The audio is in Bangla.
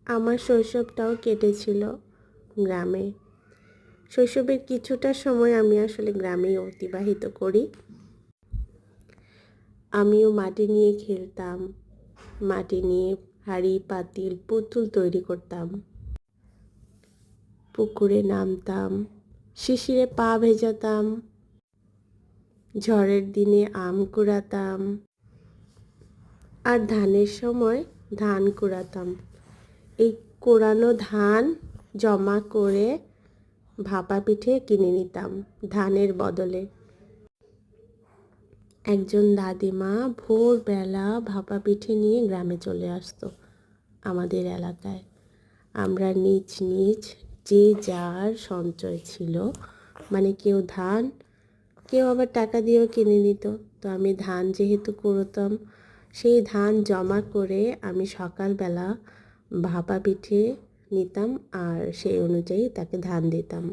আমার শৈশবটাও কেটেছিল গ্রামে। শৈশবের কিছুটা সময় আমি আসলে গ্রামেই অতিবাহিত করি। আমিও মাটি নিয়ে খেলতাম, মাটি নিয়ে হাঁড়ি পাতিল পুতুল তৈরি করতাম, পুকুরে নামতাম, শিশিরে পা ভেজাতাম, ঝড়ের দিনে আম কুড়াতাম, আর ধানের সময় ধান কুড়াতাম। এই কোড়ানো ধান জমা করে ভাপা পিঠে কিনে নিতাম ধানের বদলে। একজন দাদিমা ভোরবেলা ভাপা পিঠে নিয়ে গ্রামে চলে আসতো আমাদের এলাকায়। আমরা নিজ নিজ যে যার সঞ্চয় ছিল, মানে কেউ ধান, কেউ আবার টাকা দিয়েও কিনে নিত। তো আমি ধান যেহেতু কুড়োতাম, সেই ধান জমা করে আমি সকালবেলা ভাপা পিঠে নিতাম আর সেই অনুযায়ী তাকে ধান দিতাম।